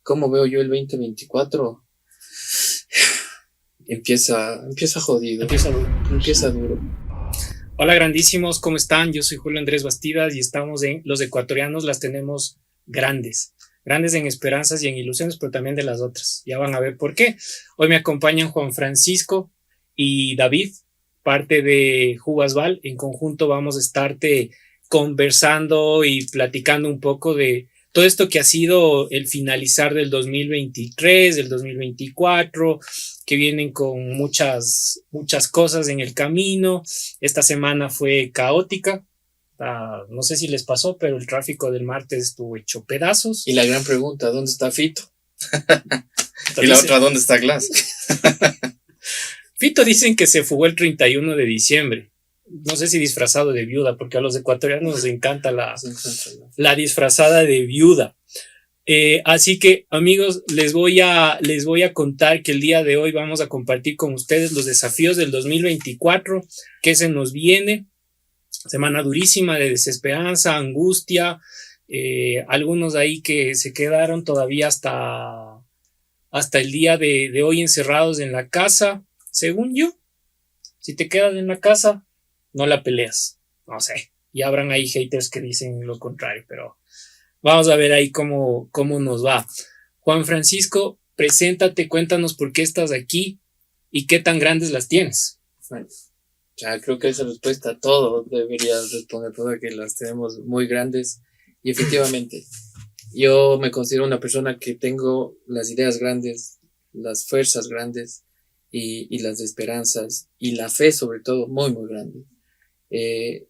¿Cómo veo yo el 2024? Empieza jodido, Empieza duro. empieza duro. Hola grandísimos, ¿cómo están? Yo soy Julio Andrés Bastidas y estamos en Los Ecuatorianos las tenemos grandes. Grandes en esperanzas y en ilusiones, pero también de las otras. Ya van a ver por qué. Hoy me acompañan Juan Francisco y David, parte de Jubasval. En conjunto vamos a estarte conversando y platicando un poco de todo esto que ha sido el finalizar del 2023, del 2024, que vienen con muchas cosas en el camino. Esta semana fue caótica. No sé si les pasó, pero el tráfico del martes estuvo hecho pedazos. Y la gran pregunta, ¿dónde está Fito? Y la otra, ¿dónde está Glass? Fito dicen que se fugó el 31 de diciembre. No sé si disfrazado de viuda, porque a los ecuatorianos nos encanta la disfrazada de viuda. Así que, amigos, les voy a contar que el día de hoy vamos a compartir con ustedes los desafíos del 2024, que se nos viene. Semana durísima de desesperanza, angustia, algunos ahí que se quedaron todavía hasta el día de hoy encerrados en la casa. Según yo, si te quedas en la casa, no la peleas. No sé, y habrán ahí haters que dicen lo contrario, pero vamos a ver ahí cómo nos va. Juan Francisco, preséntate, cuéntanos por qué estás aquí y qué tan grandes las tienes. Bueno, ya creo que esa respuesta a todo debería responder todo, que las tenemos muy grandes. Y efectivamente, yo me considero una persona que tengo las ideas grandes, las fuerzas grandes y las esperanzas y la fe sobre todo muy, muy grande.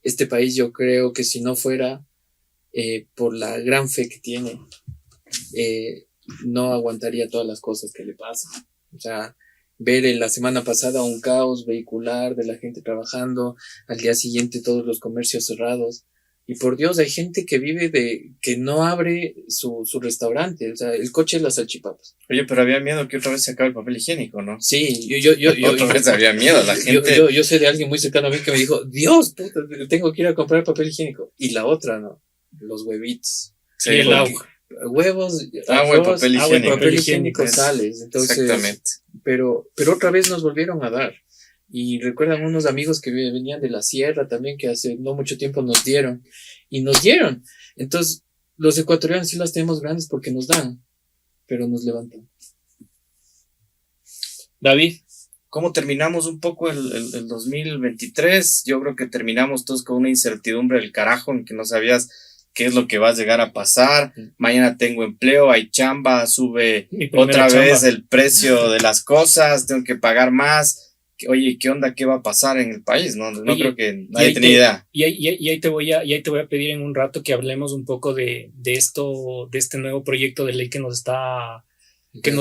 Este país, yo creo que si no fuera por la gran fe que tiene, no aguantaría todas las cosas que le pasan. O sea, ver en la semana pasada un caos vehicular de la gente trabajando, al día siguiente todos los comercios cerrados. Y por Dios, hay gente que vive que no abre su restaurante, o sea, el coche es las salchipapas. Oye, pero había miedo que otra vez se acabe el papel higiénico, ¿no? Sí, otra vez había miedo, la gente. Yo sé de alguien muy cercano a mí que me dijo, Dios, puta, tengo que ir a comprar papel higiénico. Y la otra, ¿no? Los huevitos. Sí, y el agua. Huevos, agua y papel higiénico. Papel higiénico, sales. Entonces, exactamente. Pero otra vez nos volvieron a dar. Y recuerdan unos amigos que venían de la sierra también, que hace no mucho tiempo nos dieron. Y nos dieron. Entonces, los ecuatorianos sí las tenemos grandes porque nos dan, pero nos levantan. David, ¿cómo terminamos un poco el 2023? Yo creo que terminamos todos con una incertidumbre del carajo, en que no sabías qué es lo que va a llegar a pasar. Mañana tengo empleo, hay chamba, sube otra vez el precio de las cosas, tengo que pagar más. Oye, ¿qué onda? ¿Qué va a pasar en el país? No creo que nadie tenga idea. Y ahí te voy a pedir en un rato que hablemos un poco de este nuevo proyecto de ley que nos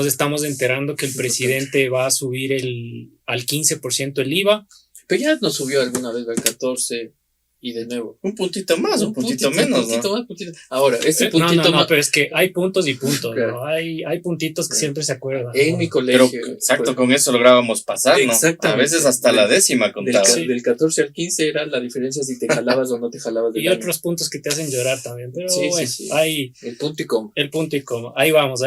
estamos enterando, que el presidente va a subir al 15% el IVA. Pero ya nos subió alguna vez al 14%. Y de nuevo, un puntito más, un puntito menos, ¿no? Ahora, ese puntito más. Pero es que hay puntos y puntos, claro. ¿No? Hay puntitos que siempre se acuerdan. En mi colegio. Pero, exacto, con eso lográbamos pasar, ¿no? A veces hasta la décima contaba. Del 14 al 15 era la diferencia si te jalabas o no te jalabas. Y otros puntos que te hacen llorar también. Pero sí. Hay el punto y coma. El punto y coma. Ahí vamos.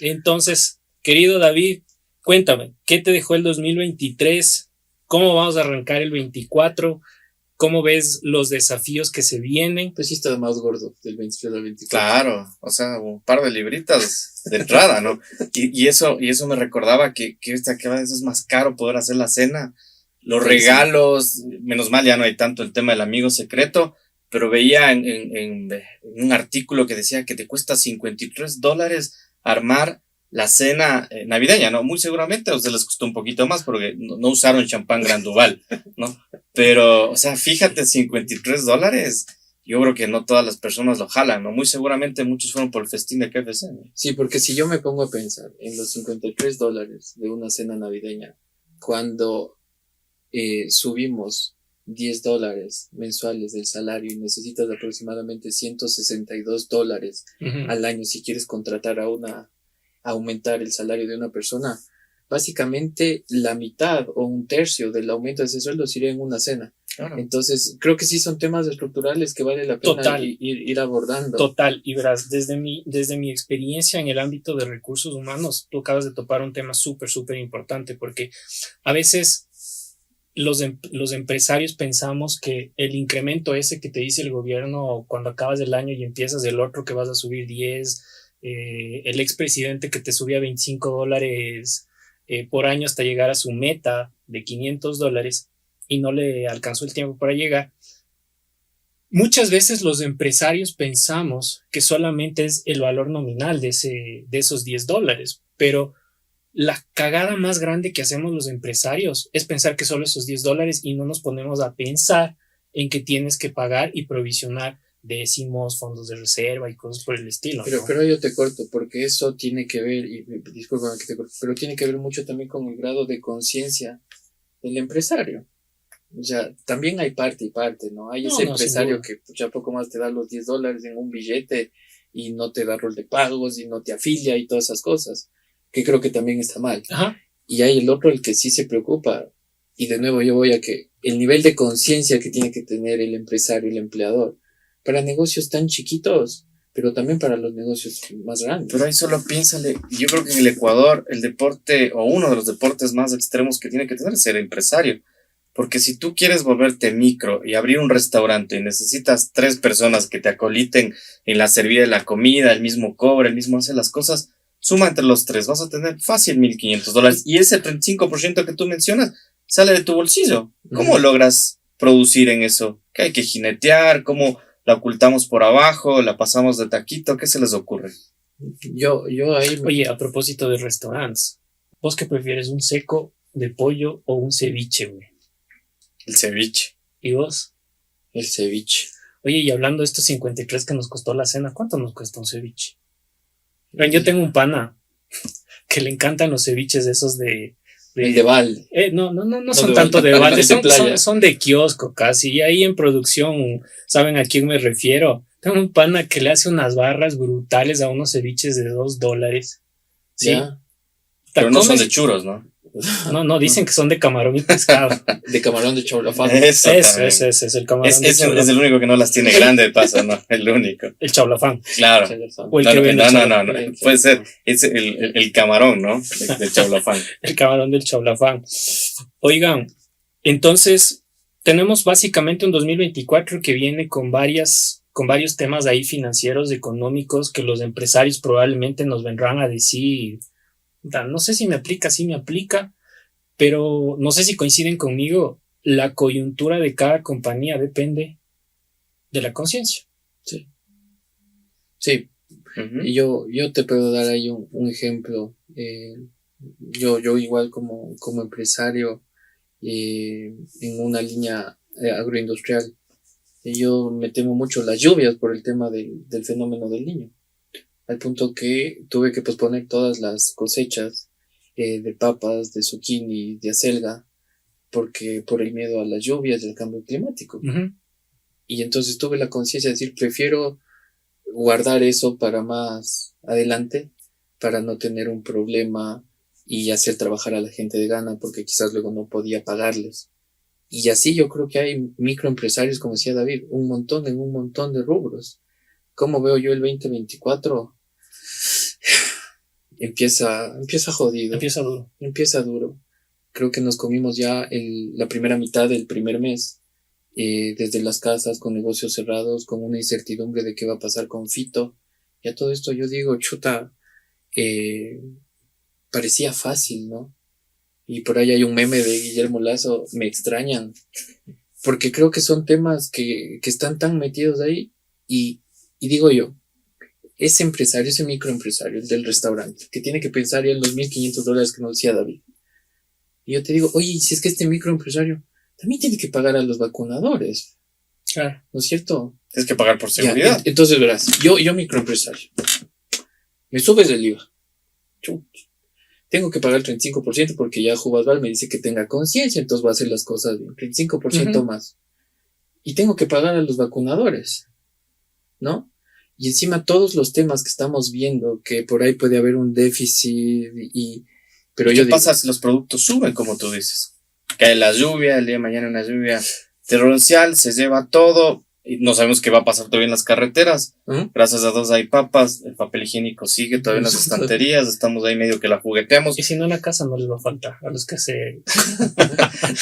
Entonces, querido David, cuéntame, ¿qué te dejó el 2023? ¿Cómo vamos a arrancar el 24? ¿Cómo ves los desafíos que se vienen? Pues sí está más gordo del 23 al 24. Claro, o sea, un par de libritas de entrada, ¿no? Y eso me recordaba que cada vez es más caro poder hacer la cena. Los regalos, menos mal ya no hay tanto el tema del amigo secreto, pero veía en un artículo que decía que te cuesta $53 armar la cena navideña, ¿no? Muy seguramente a ustedes les costó un poquito más porque no usaron champán Gran Duval, ¿no? Pero, o sea, fíjate, $53, yo creo que no todas las personas lo jalan, ¿no? Muy seguramente muchos fueron por el festín de KFC, ¿no? Sí, porque si yo me pongo a pensar en los $53 de una cena navideña, cuando subimos $10 mensuales del salario y necesitas aproximadamente $162 al año si quieres contratar aumentar el salario de una persona, básicamente la mitad o un tercio del aumento de ese sueldo se iría en una cena. Claro. Entonces, creo que sí son temas estructurales que vale la pena Total. ir abordando. Total, y verás, desde mi experiencia en el ámbito de recursos humanos, tú acabas de topar un tema súper, súper importante, porque a veces los empresarios pensamos que el incremento ese que te dice el gobierno cuando acabas el año y empiezas el otro que vas a subir 10, el expresidente que te subía $25 por año hasta llegar a su meta de $500 y no le alcanzó el tiempo para llegar. Muchas veces los empresarios pensamos que solamente es el valor nominal de esos $10, pero la cagada más grande que hacemos los empresarios es pensar que solo esos $10 y no nos ponemos a pensar en que tienes que pagar y provisionar décimos, fondos de reserva y cosas por el estilo. Pero yo te corto, porque eso tiene que ver, y disculpa que te corto, pero tiene que ver mucho también con el grado de conciencia del empresario. O sea, también hay parte y parte, ¿no? Hay ese empresario que ya poco más te da los $10 en un billete y no te da rol de pagos y no te afilia y todas esas cosas, que creo que también está mal. Ajá. Y hay el otro, el que sí se preocupa. Y de nuevo yo voy a que el nivel de conciencia que tiene que tener el empresario, el empleador, para negocios tan chiquitos, pero también para los negocios más grandes. Pero ahí solo piénsale, yo creo que en el Ecuador el deporte, o uno de los deportes más extremos que tiene que tener es ser empresario. Porque si tú quieres volverte micro y abrir un restaurante y necesitas 3 personas que te acoliten en la servida de la comida, el mismo cobra, el mismo hace las cosas, suma entre los 3, vas a tener fácil $1,500. Y ese 35% que tú mencionas sale de tu bolsillo. ¿Cómo logras producir en eso? ¿Qué hay que jinetear? ¿Cómo la ocultamos por abajo? ¿La pasamos de taquito? ¿Qué se les ocurre? Yo ahí... Oye, a propósito de restaurantes, ¿vos qué prefieres, un seco de pollo o un ceviche, güey? El ceviche. ¿Y vos? El ceviche. Oye, y hablando de estos 53 que nos costó la cena, ¿cuánto nos cuesta un ceviche? Yo tengo un pana que le encantan los ceviches esos de el de balde. No son tanto de balde, son de kiosco casi. Y ahí en producción, ¿saben a quién me refiero? Tengo un pana que le hace unas barras brutales a unos ceviches de $2. Sí. ¿Ya? Pero no son de churros, ¿no? No, dicen que son de camarón y pescado. De camarón de chaulafán. Eso es el camarón. Es el único que no las tiene grande de paso, ¿no? El único. El chaulafán. Claro. O el que vende no. Puede ser. Es el camarón, ¿no? Del chaulafán. El camarón del chaulafán. Oigan, entonces tenemos básicamente un 2024 que viene con varios temas ahí financieros, económicos, que los empresarios probablemente nos vendrán a decir. No sé si me aplica, sí me aplica, pero no sé si coinciden conmigo, la coyuntura de cada compañía depende de la conciencia. Sí. Y yo te puedo dar ahí un ejemplo. Yo igual como empresario en una línea agroindustrial, yo me temo mucho las lluvias por el tema del fenómeno del Niño. Al punto que tuve que posponer todas las cosechas de papas, de zucchini, de acelga, porque por el miedo a las lluvias y al cambio climático. Y entonces tuve la conciencia de decir, prefiero guardar eso para más adelante, para no tener un problema y hacer trabajar a la gente de gana, porque quizás luego no podía pagarles. Y así yo creo que hay microempresarios, como decía David, en un montón de rubros. ¿Cómo veo yo el 2024? Empieza jodido. Empieza duro. Creo que nos comimos ya la primera mitad del primer mes, desde las casas, con negocios cerrados, con una incertidumbre de qué va a pasar con Fito. Y a todo esto yo digo, chuta, parecía fácil, ¿no? Y por ahí hay un meme de Guillermo Lazo, me extrañan, porque creo que son temas que están tan metidos ahí. Y digo yo, ese empresario, ese microempresario, el del restaurante, que tiene que pensar ya en los $1,500 que nos decía David. Y yo te digo, oye, si es que este microempresario también tiene que pagar a los vacunadores. Claro. ¿No es cierto? Tienes que pagar por seguridad. Entonces verás, yo microempresario, me subes el IVA. Tengo que pagar el 35% porque ya Jubasval me dice que tenga conciencia, entonces voy a hacer las cosas bien. 35% más. Y tengo que pagar a los vacunadores, ¿no? Y encima todos los temas que estamos viendo, que por ahí puede haber un déficit pero ¿Qué pasa si los productos suben, como tú dices? Cae la lluvia, el día de mañana una lluvia torrencial, se lleva todo, y no sabemos qué va a pasar todavía en las carreteras. Gracias a Dios hay papas, el papel higiénico sigue todavía en las estanterías, estamos ahí medio que la jugueteamos. Y si no, en la casa no les va a faltar a los que se...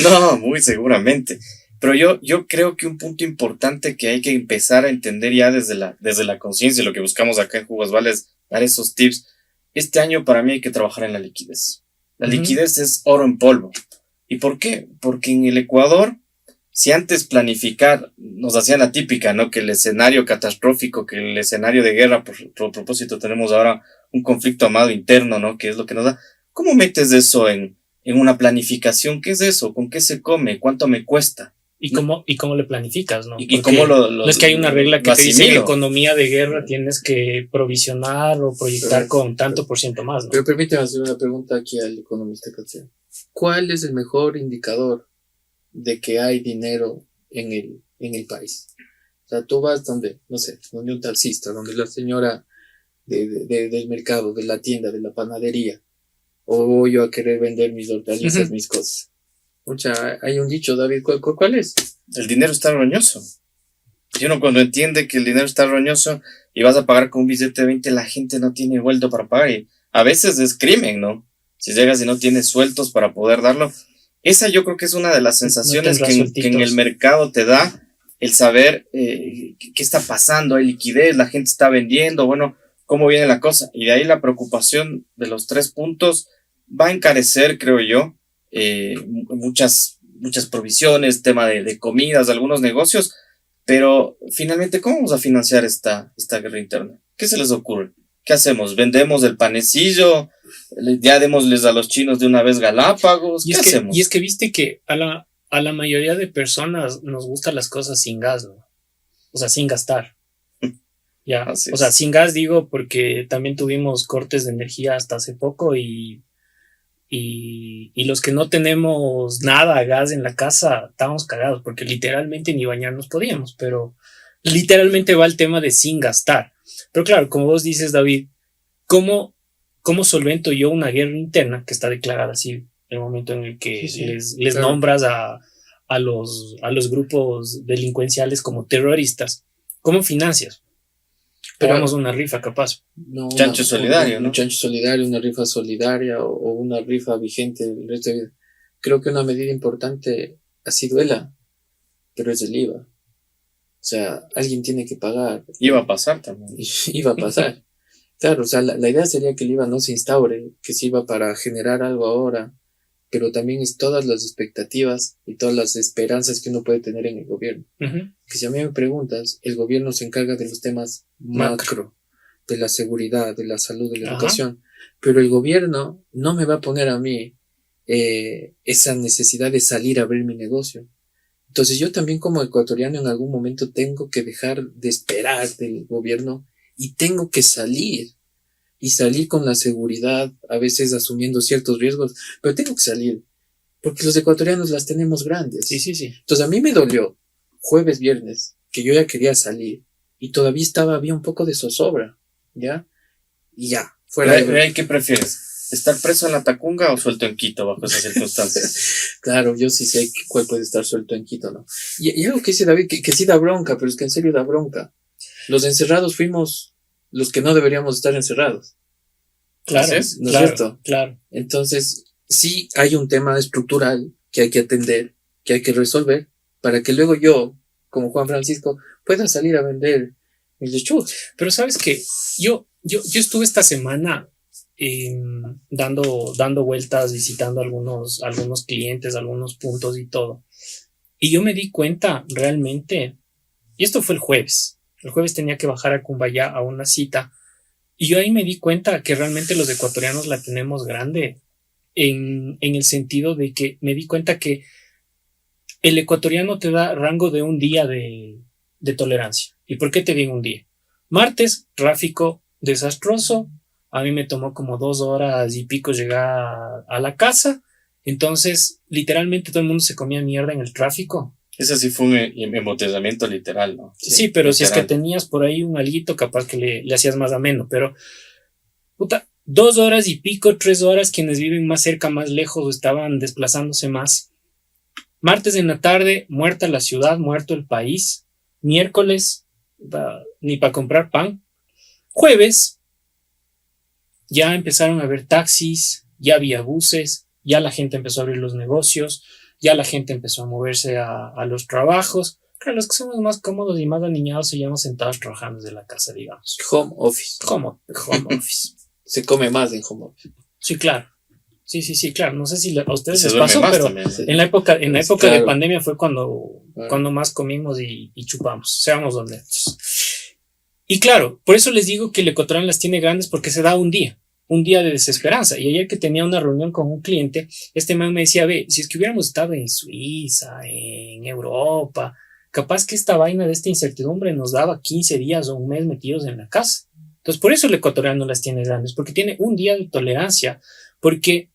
No, muy seguramente. Pero yo creo que un punto importante que hay que empezar a entender ya desde la conciencia, y lo que buscamos acá en Jugos Vale es dar esos tips. Este año para mí hay que trabajar en la liquidez. La liquidez es oro en polvo. ¿Y por qué? Porque en el Ecuador, si antes planificar, nos hacían la típica, ¿no? Que el escenario catastrófico, que el escenario de guerra, por propósito, tenemos ahora un conflicto armado interno, ¿no? Que es lo que nos da. ¿Cómo metes eso en una planificación? ¿Qué es eso? ¿Con qué se come? ¿Cuánto me cuesta? ¿Y cómo le planificas, no? ¿Y cómo no es que hay una regla que te dice que en economía de guerra tienes que provisionar o proyectar con tanto por ciento más, ¿no? Pero permíteme hacer una pregunta aquí al economista Catsian. ¿Cuál es el mejor indicador de que hay dinero en el país? O sea, tú vas donde, no sé, donde un taxista, donde la señora del mercado, de la tienda, de la panadería, o voy yo a querer vender mis hortalizas, mis cosas. Hay un dicho, David, ¿cuál es? El dinero está roñoso. Y uno cuando entiende que el dinero está roñoso y vas a pagar con un billete de 20, la gente no tiene vuelto para pagar. Y a veces es crimen, ¿no? Si llegas y no tienes sueltos para poder darlo. Esa yo creo que es una de las sensaciones que en el mercado te da el saber qué está pasando, hay liquidez, la gente está vendiendo, bueno, cómo viene la cosa. Y de ahí la preocupación de los 3 puntos va a encarecer, creo yo, muchas provisiones, tema de comidas, de algunos negocios, pero finalmente, ¿cómo vamos a financiar esta guerra interna? ¿Qué se les ocurre? ¿Qué hacemos? ¿Vendemos el panecillo? ¿Ya démosles a los chinos de una vez Galápagos? ¿Qué hacemos? Y es que viste que a la mayoría de personas nos gustan las cosas sin gas, ¿no? O sea, sin gastar. Ya, o sea, sin gas digo porque también tuvimos cortes de energía hasta hace poco y los que no tenemos nada, gas en la casa, estábamos cagados porque literalmente ni bañarnos podíamos, pero literalmente va el tema de sin gastar. Pero claro, como vos dices, David, ¿cómo solvento yo una guerra interna que está declarada así en el momento en el que les nombras a los grupos delincuenciales como terroristas? ¿Cómo financias? Pegamos una rifa, capaz. No, chancho solidario, ¿no? Un chancho solidario, una rifa solidaria o una rifa vigente el resto de vida. Creo que una medida importante, así duela, pero es el IVA. O sea, alguien tiene que pagar. Iba a pasar también. Iba a pasar. Claro, o sea, la idea sería que el IVA no se instaure, que sirva para generar algo ahora, pero también es todas las expectativas y todas las esperanzas que uno puede tener en el gobierno. Que si a mí me preguntas, el gobierno se encarga de los temas macro, de la seguridad, de la salud, de la educación, pero el gobierno no me va a poner a mí esa necesidad de salir a abrir mi negocio. Entonces yo también como ecuatoriano en algún momento tengo que dejar de esperar del gobierno y tengo que salir. Y salir con la seguridad, a veces asumiendo ciertos riesgos, pero tengo que salir, porque los ecuatorianos las tenemos grandes. Sí. Entonces a mí me dolió jueves, viernes, que yo ya quería salir, y todavía había un poco de zozobra, ¿ya? Y ya, fuera de... ¿Qué prefieres? ¿Estar preso en la Tacunga o suelto en Quito bajo esas circunstancias? Claro, yo sí sé cuál puede estar suelto en Quito, ¿no? Y algo que dice David, que sí da bronca, pero es que en serio da bronca. Los encerrados fuimos los que no deberíamos estar encerrados. Claro, ¿no es cierto? Claro. Entonces, sí hay un tema estructural que hay que atender, que hay que resolver, para que luego yo, como Juan Francisco, pueda salir a vender mis lechugas. Pero sabes que yo estuve esta semana dando vueltas, visitando algunos clientes, algunos puntos y todo. Y yo me di cuenta realmente, y esto fue el jueves. El jueves tenía que bajar a Cumbayá a una cita. Y yo ahí me di cuenta que realmente los ecuatorianos la tenemos grande en el sentido de que me di cuenta que el ecuatoriano te da rango de un día de tolerancia. ¿Y por qué te digo un día? Martes, tráfico desastroso. A mí me tomó como 2 horas y pico llegar a la casa. Entonces, literalmente todo el mundo se comía mierda en el tráfico. Ese sí fue un embotellamiento literal, ¿no? Sí, pero literal. Si es que tenías por ahí un alguito, capaz que le hacías más ameno, pero 2 horas y pico, 3 horas, quienes viven más cerca, más lejos, estaban desplazándose más. Martes en la tarde, muerta la ciudad, muerto el país. Miércoles, ni para comprar pan. Jueves, ya empezaron a haber taxis, ya había buses, ya la gente empezó a abrir los negocios, ya la gente empezó a moverse a los trabajos. Claro, los que somos más cómodos y más aniñados seguíamos sentados trabajando desde la casa, digamos. Home office. Home office. Se come más en home office. Sí, claro. Sí, claro. No sé si a ustedes Se les duerme pasó, más pero también, sí. en la época Claro. de pandemia fue cuando Claro. más comimos y chupamos. Seamos honestos. Y claro, por eso les digo que el ecuatoriano las tiene grandes, porque se da un día de desesperanza. Y ayer que tenía una reunión con un cliente, este man me decía, ve, si es que hubiéramos estado en Suiza, en Europa, capaz que esta vaina de esta incertidumbre nos daba 15 días o un mes metidos en la casa. Entonces, por eso el ecuatoriano las tiene grandes, porque tiene un día de tolerancia, porque,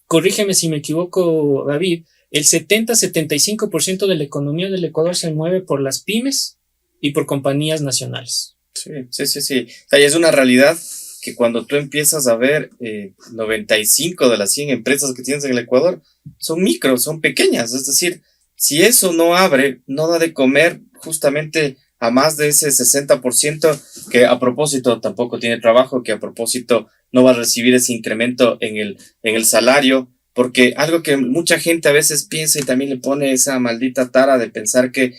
corrígeme si me equivoco, David, el 70-75% de la economía del Ecuador se mueve por las pymes y por compañías nacionales. Sí. O sea, y es una realidad que cuando tú empiezas a ver 95 de las 100 empresas que tienes en el Ecuador son micros, son pequeñas. Es decir, si eso no abre, no da de comer justamente a más de ese 60% que a propósito tampoco tiene trabajo, que a propósito no va a recibir ese incremento en el salario, porque algo que mucha gente a veces piensa y también le pone esa maldita tara de pensar que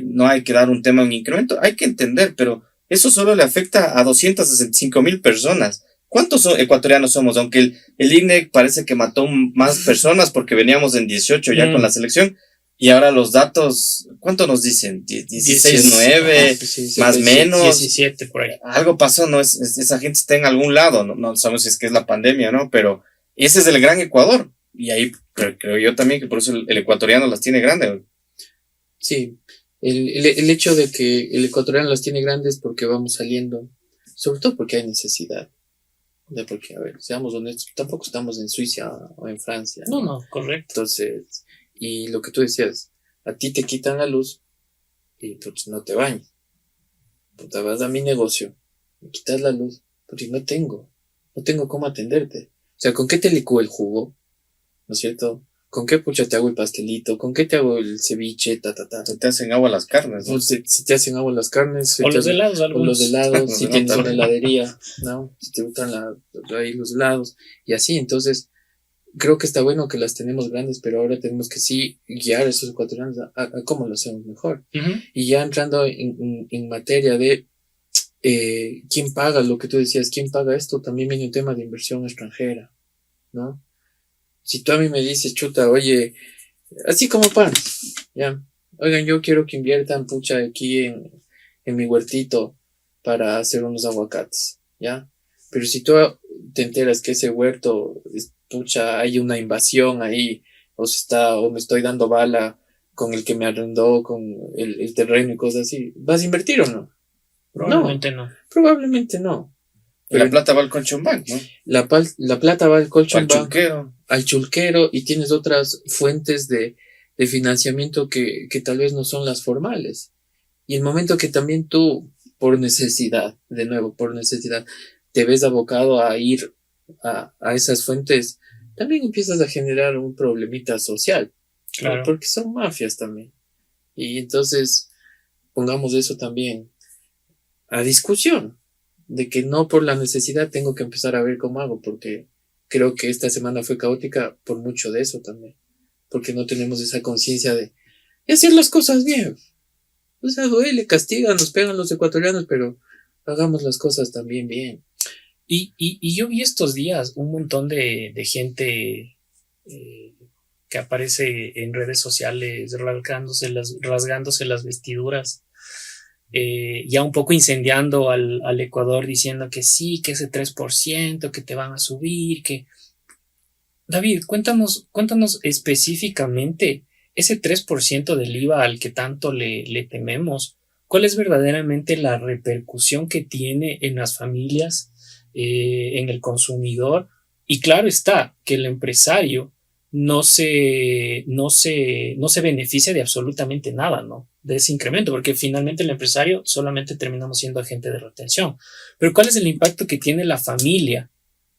no hay que dar un tema en incremento, hay que entender, pero eso solo le afecta a 265,000 personas. ¿Cuántos ecuatorianos somos? Aunque el INE parece que mató más personas porque veníamos en 18 ya con la selección. Y ahora los datos, ¿cuánto nos dicen? 16, 9, Sí, más menos. 17 por ahí. Algo pasó, ¿no? Esa gente está en algún lado, no sabemos si es que es la pandemia, ¿no? Pero ese es el gran Ecuador. Y ahí creo yo también que por eso el ecuatoriano las tiene grandes. Sí, el hecho de que el ecuatoriano las tiene grandes porque vamos saliendo, sobre todo porque hay necesidad. Porque, a ver, seamos honestos, tampoco estamos en Suiza o en Francia. No, correcto. Entonces, y lo que tú decías, a ti te quitan la luz y pues no te bañas. Puta, vas a mi negocio, me quitas la luz, porque no tengo cómo atenderte. O sea, ¿con qué te licúo el jugo? ¿No es cierto? ¿Con qué pucha te hago el pastelito? ¿Con qué te hago el ceviche? Se te hacen agua las carnes, ¿no? Pues se te hacen agua las carnes. O los helados, o los helados, si No, tienes una también. heladería, ¿no? Si te gustan ahí los helados. Y así, entonces, creo que está bueno que las tenemos grandes, pero ahora tenemos que sí guiar a esos ecuatorianos a cómo lo hacemos mejor. Uh-huh. Y ya entrando en materia de quién paga, lo que tú decías, quién paga esto, también viene un tema de inversión extranjera, ¿no? Si tú a mí me dices, chuta, oye, así como pan, ya, oigan, yo quiero que inviertan, pucha, aquí en mi huertito para hacer unos aguacates, ya, pero si tú te enteras que ese huerto, pucha, hay una invasión ahí, o me estoy dando bala con el que me arrendó, con el terreno y cosas así, ¿vas a invertir o no? Probablemente no. Probablemente no. Pero la plata va al Colchón Bank, ¿no? La plata va al Colchón Al Bank, chulquero. al chulquero, y tienes otras fuentes de financiamiento que tal vez no son las formales. Y el momento que también tú, por necesidad, te ves abocado a ir a esas fuentes, también empiezas a generar un problemita social. Claro. ¿No? Porque son mafias también. Y entonces, pongamos eso también a discusión, de que no por la necesidad tengo que empezar a ver cómo hago, porque creo que esta semana fue caótica por mucho de eso también, porque no tenemos esa conciencia de hacer las cosas bien. O sea, duele, castigan, nos pegan los ecuatorianos, pero hagamos las cosas también bien. Y yo vi estos días un montón de gente que aparece en redes sociales rasgándose las vestiduras, ya un poco incendiando al Ecuador, diciendo que sí, que ese 3%, que te van a subir, que... David, cuéntanos específicamente ese 3% del IVA al que tanto le tememos. ¿Cuál es verdaderamente la repercusión que tiene en las familias, en el consumidor? Y claro está que el empresario no se beneficia de absolutamente nada, ¿no? De ese incremento, porque finalmente el empresario solamente terminamos siendo agente de retención. Pero ¿cuál es el impacto que tiene la familia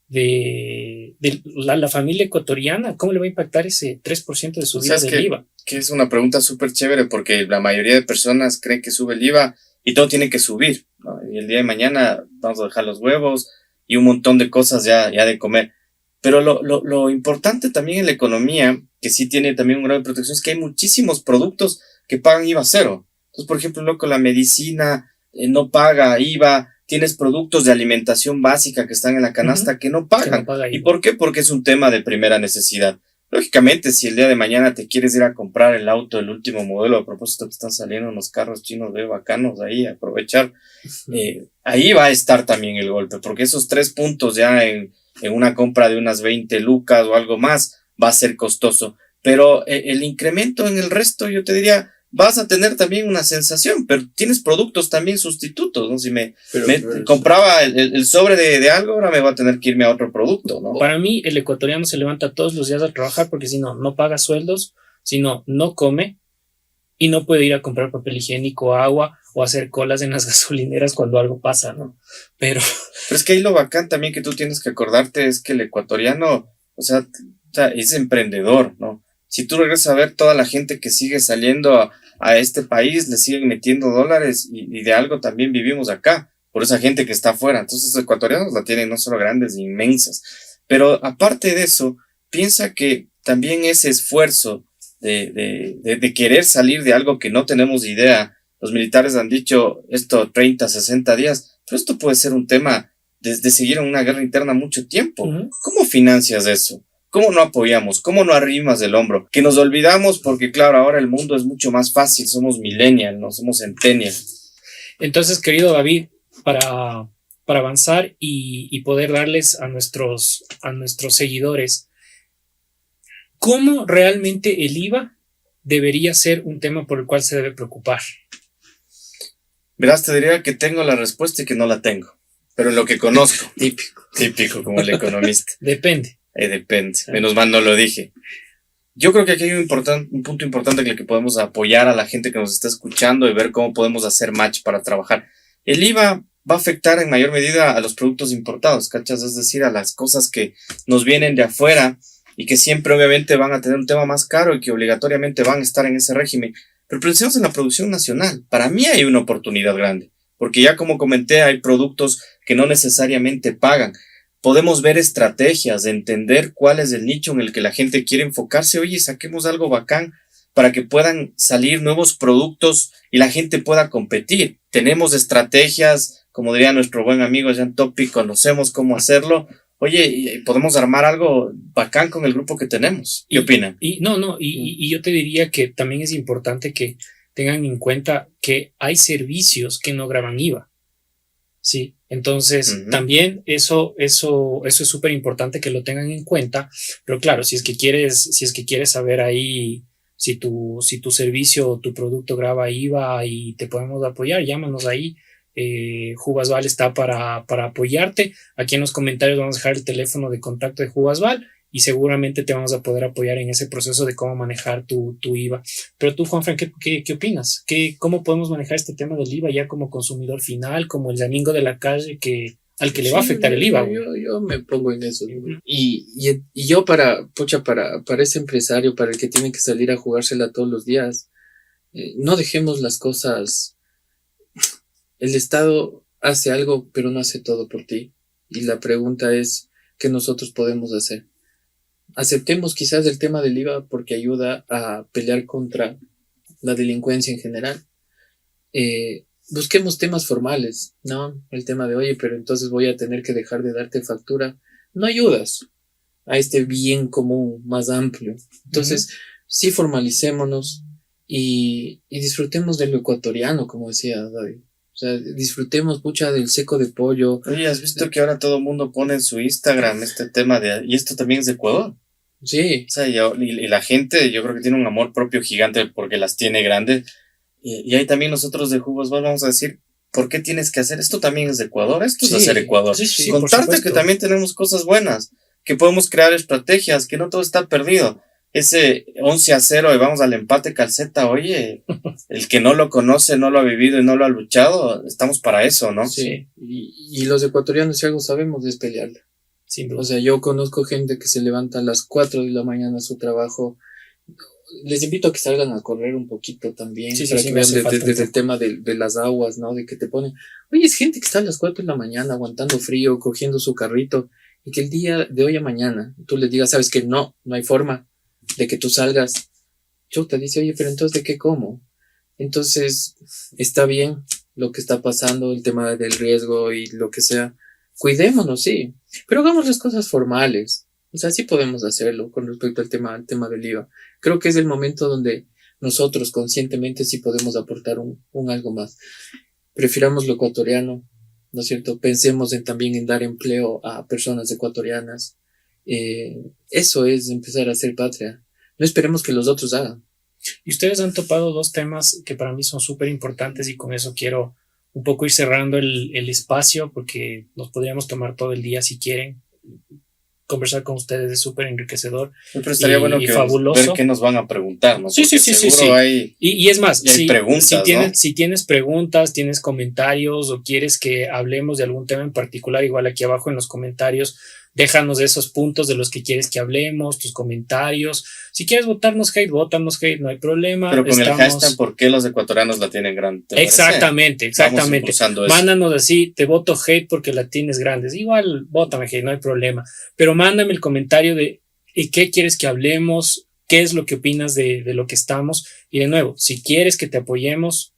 de la familia ecuatoriana? ¿Cómo le va a impactar ese 3% de subida del IVA? que es una pregunta súper chévere porque la mayoría de personas creen que sube el IVA y todo tiene que subir, ¿no? Y el día de mañana vamos a dejar los huevos y un montón de cosas ya de comer. Pero lo importante también en la economía, que sí tiene también un grado de protección, es que hay muchísimos productos que pagan IVA cero. Entonces, por ejemplo, loco, la medicina no paga IVA, tienes productos de alimentación básica que están en la canasta que no pagan. Que no paga ¿Y IVA. por qué? Porque es un tema de primera necesidad. Lógicamente, si el día de mañana te quieres ir a comprar el auto, el último modelo, a propósito que están saliendo unos carros chinos de bacanos ahí, aprovechar, ahí va a estar también el golpe, porque esos 3 puntos ya en una compra de unas 20 lucas o algo más va a ser costoso. Pero el incremento en el resto, yo te diría, vas a tener también una sensación, pero tienes productos también sustitutos, ¿no? Si me compraba el sobre de algo, ahora me voy a tener que irme a otro producto, ¿no? Para mí, el ecuatoriano se levanta todos los días a trabajar porque si no, no paga sueldos, si no, no come y no puede ir a comprar papel higiénico, agua o hacer colas en las gasolineras cuando algo pasa, ¿no? Pero es que ahí lo bacán también que tú tienes que acordarte es que el ecuatoriano, o sea, es emprendedor, ¿no? Si tú regresas a ver toda la gente que sigue saliendo a este país, le siguen metiendo dólares y de algo también vivimos acá, por esa gente que está afuera. Entonces los ecuatorianos la tienen no solo grandes, inmensas. Pero aparte de eso, piensa que también ese esfuerzo de querer salir de algo que no tenemos idea, los militares han dicho esto 30, 60 días, pero esto puede ser un tema de seguir en una guerra interna mucho tiempo. ¿Cómo financias eso? ¿Cómo no apoyamos? ¿Cómo no arrimas el hombro? Que nos olvidamos porque, claro, ahora el mundo es mucho más fácil. Somos millennial, no somos centennial. entonces, querido David, para avanzar y poder darles a nuestros seguidores, ¿cómo realmente el IVA debería ser un tema por el cual se debe preocupar? Verás, te diría que tengo la respuesta y que no la tengo. Pero en lo que conozco. Típico como el economista. Depende. Depende. Menos mal no lo dije. Yo creo que aquí hay un punto importante en el que podemos apoyar a la gente que nos está escuchando y ver cómo podemos hacer match para trabajar. El IVA va a afectar en mayor medida a los productos importados, ¿cachas? Es decir, a las cosas que nos vienen de afuera y que siempre obviamente van a tener un tema más caro y que obligatoriamente van a estar en ese régimen. Pero pensemos en la producción nacional. Para mí hay una oportunidad grande, porque ya como comenté, hay productos que no necesariamente pagan. Podemos ver estrategias, de entender cuál es el nicho en el que la gente quiere enfocarse. Oye, saquemos algo bacán para que puedan salir nuevos productos y la gente pueda competir. Tenemos estrategias, como diría nuestro buen amigo Jan Topic, conocemos cómo hacerlo. Oye, podemos armar algo bacán con el grupo que tenemos. ¿Qué opinan? Y yo te diría que también es importante que tengan en cuenta que hay servicios que no graban IVA. Sí, entonces también eso es súper importante que lo tengan en cuenta, pero claro, si es que quieres saber ahí si tu servicio o tu producto graba IVA y te podemos apoyar, llámanos ahí. Jubasval está para apoyarte. Aquí en los comentarios vamos a dejar el teléfono de contacto de Jubasval y seguramente te vamos a poder apoyar en ese proceso de cómo manejar tu IVA. Pero tú, Juanfran, ¿qué opinas? ¿Cómo podemos manejar este tema del IVA ya como consumidor final, como el amigo de la calle al que le va a afectar el IVA? Yo me pongo en eso. Y yo para ese empresario, para el que tiene que salir a jugársela todos los días, no dejemos las cosas. El Estado hace algo, pero no hace todo por ti. Y la pregunta es, ¿qué nosotros podemos hacer? Aceptemos quizás el tema del IVA porque ayuda a pelear contra la delincuencia en general. Busquemos temas formales, ¿no? El tema de, oye, pero entonces voy a tener que dejar de darte factura. No ayudas a este bien común más amplio. Entonces, sí formalicémonos y disfrutemos de lo ecuatoriano, como decía David. O sea, disfrutemos mucha del seco de pollo. Oye, ¿has visto que ahora todo el mundo pone en su Instagram este tema y esto también es de Ecuador? Sí. O sea, y la gente, yo creo que tiene un amor propio gigante porque las tiene grandes. Y ahí también nosotros de Jugos vamos a decir, ¿por qué tienes que hacer? Esto también es de Ecuador, esto es hacer Ecuador. Sí, contarte que también tenemos cosas buenas, que podemos crear estrategias, que no todo está perdido. Ese 11-0 y vamos al empate calceta, oye, el que no lo conoce, no lo ha vivido y no lo ha luchado, estamos para eso, ¿no? Sí, y los ecuatorianos, si algo sabemos, es pelearla. Sin duda. O sea, yo conozco gente que se levanta a las 4 de la mañana a su trabajo Les invito a que salgan a correr un poquito también, Sí, para sí, que me vean hace falta desde un el tema de las aguas, ¿no? De que te ponen, oye, es gente que está a las 4 de la mañana aguantando frío, cogiendo su carrito, y que el día de hoy a mañana tú les digas, sabes que no hay forma de que tú salgas. Chuta, dice, oye, pero entonces, ¿de qué como? Entonces, está bien lo que está pasando, el tema del riesgo y lo que sea. Cuidémonos, sí, pero hagamos las cosas formales. O sea, sí podemos hacerlo con respecto al tema del IVA. Creo que es el momento donde nosotros conscientemente sí podemos aportar un algo más. Prefiramos lo ecuatoriano, ¿no es cierto? Pensemos también en dar empleo a personas ecuatorianas. Eso es empezar a hacer patria. No esperemos que los otros hagan. Y ustedes han topado dos temas que para mí son súper importantes y con eso quiero un poco ir cerrando el espacio porque nos podríamos tomar todo el día si quieren. Conversar con ustedes es súper enriquecedor Pero estaría bueno y que fabuloso. ver qué nos van a preguntar, ¿no? Sí, Porque sí, sí, sí, seguro sí. hay, Y es más, hay preguntas, si tienes, ¿no? si tienes preguntas, tienes comentarios o quieres que hablemos de algún tema en particular, igual aquí abajo en los comentarios, déjanos esos puntos de los que quieres que hablemos, tus comentarios. Si quieres votarnos hate, no hay problema. Pero con el hashtag, ¿por qué los ecuatorianos la tienen grande? Exactamente, Vamos exactamente. impulsando eso. Mándanos así, te voto hate porque la tienes grande. Igual, vótame hate, no hay problema. Pero mándame el comentario de qué quieres que hablemos, qué es lo que opinas de lo que estamos. Y de nuevo, si quieres que te apoyemos,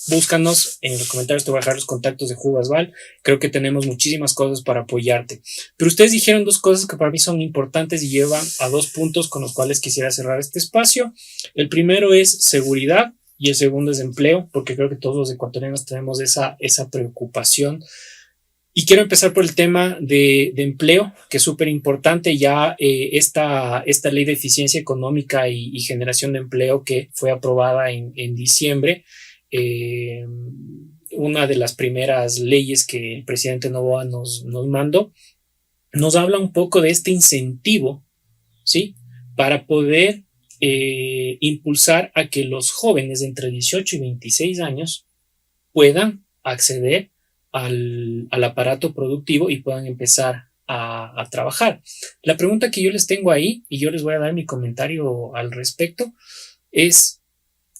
búscanos en los comentarios, te voy a dejar los contactos de Jugasval. Creo que tenemos muchísimas cosas para apoyarte. Pero ustedes dijeron dos cosas que para mí son importantes y llevan a dos puntos con los cuales quisiera cerrar este espacio. El primero es seguridad y el segundo es empleo, porque creo que todos los ecuatorianos tenemos esa preocupación. Y quiero empezar por el tema de empleo, que es súper importante. Ya esta ley de eficiencia económica y generación de empleo que fue aprobada en diciembre, una de las primeras leyes que el presidente Noboa nos mandó, nos habla un poco de este incentivo, ¿sí? Para poder impulsar a que los jóvenes de entre 18 y 26 años puedan acceder al aparato productivo y puedan empezar a trabajar. La pregunta que yo les tengo ahí, y yo les voy a dar mi comentario al respecto, es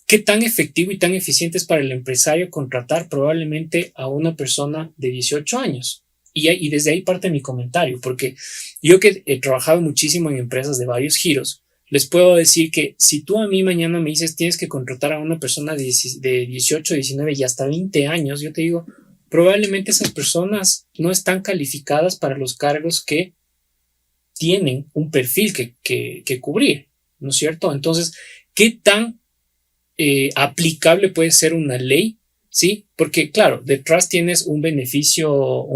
¿qué tan efectivo y tan eficiente es para el empresario contratar probablemente a una persona de 18 años? Y desde ahí parte mi comentario, porque yo que he trabajado muchísimo en empresas de varios giros, les puedo decir que si tú a mí mañana me dices tienes que contratar a una persona de 18, 19 y hasta 20 años, yo te digo, probablemente esas personas no están calificadas para los cargos que tienen un perfil que cubrir, ¿no es cierto? Entonces, ¿qué tan aplicable puede ser una ley? ¿Sí? Porque, claro, detrás tienes un beneficio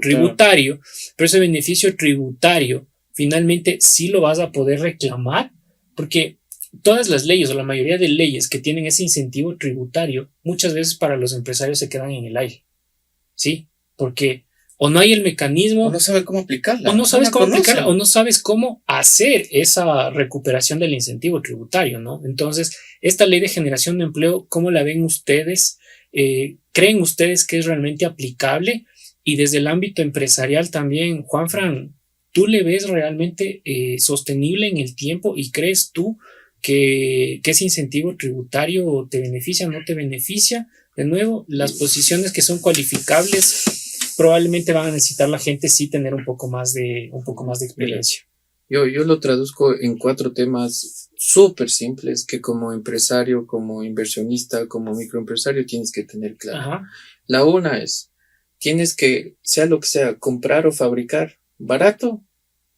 tributario, pero ese beneficio tributario finalmente sí lo vas a poder reclamar, porque todas las leyes o la mayoría de leyes que tienen ese incentivo tributario, muchas veces para los empresarios se quedan en el aire, ¿sí? Porque o no hay el mecanismo, o no sabes cómo aplicarla, o no sabes cómo aplicarla, o no sabes cómo hacer esa recuperación del incentivo tributario, ¿no? Entonces, esta ley de generación de empleo, ¿cómo la ven ustedes? ¿Creen ustedes que es realmente aplicable? Y desde el ámbito empresarial también, Juanfran, ¿tú le ves realmente sostenible en el tiempo y crees tú que ese incentivo tributario te beneficia o no te beneficia? De nuevo, las posiciones que son cualificables probablemente van a necesitar la gente sí tener un poco más de experiencia. Yo lo traduzco en 4 temas súper simples que como empresario, como inversionista, como microempresario tienes que tener claro. Ajá. La una es, tienes que, sea lo que sea, comprar o fabricar barato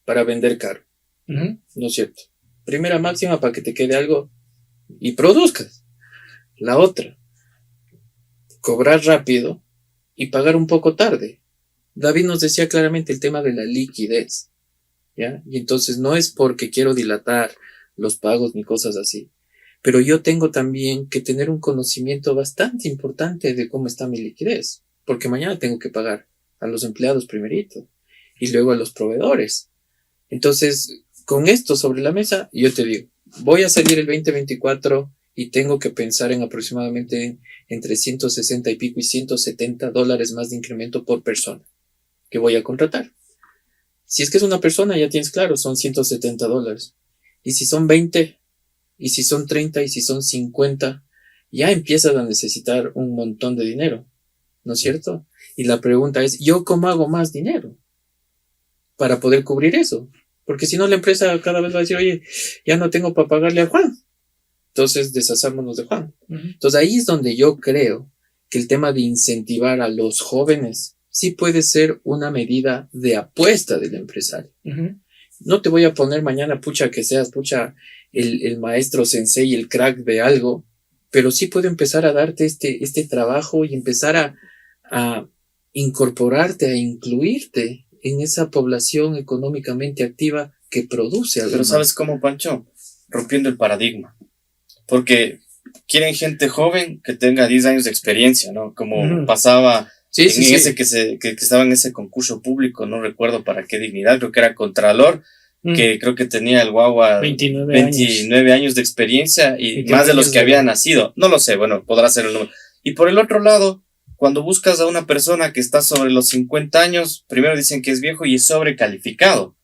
para vender caro. Uh-huh. ¿No es cierto? Primera máxima para que te quede algo y produzcas. La otra, cobrar rápido y pagar un poco tarde. David nos decía claramente el tema de la liquidez, ¿ya? Y entonces no es porque quiero dilatar los pagos ni cosas así, pero yo tengo también que tener un conocimiento bastante importante de cómo está mi liquidez, porque mañana tengo que pagar a los empleados primerito y luego a los proveedores. Entonces, con esto sobre la mesa, yo te digo, voy a salir el 2024 y tengo que pensar en aproximadamente entre 160 y pico y $170 más de incremento por persona que voy a contratar. Si es que es una persona, ya tienes claro, son $170. Y si son 20, y si son 30, y si son 50, ya empiezas a necesitar un montón de dinero, ¿no es cierto? Y la pregunta es, ¿yo cómo hago más dinero para poder cubrir eso? Porque si no, la empresa cada vez va a decir, oye, ya no tengo para pagarle a Juan. Entonces, deshazámonos de Juan. Entonces, ahí es donde yo creo que el tema de incentivar a los jóvenes sí puede ser una medida de apuesta del empresario. No te voy a poner mañana, pucha, que seas, pucha, el maestro sensei, el crack de algo, pero sí puedo empezar a darte este trabajo y empezar a incorporarte, a incluirte en esa población económicamente activa que produce algo. Pero ¿sabes cómo, Pancho? Rompiendo el paradigma. Porque quieren gente joven que tenga 10 años de experiencia, ¿no? Como pasaba ese que estaba en ese concurso público, no recuerdo para qué dignidad, creo que era contralor, que creo que tenía el guagua 29 años de experiencia y más de los que había nacido. No lo sé, bueno, podrá ser el número. Y por el otro lado, cuando buscas a una persona que está sobre los 50 años, primero dicen que es viejo y es sobrecalificado.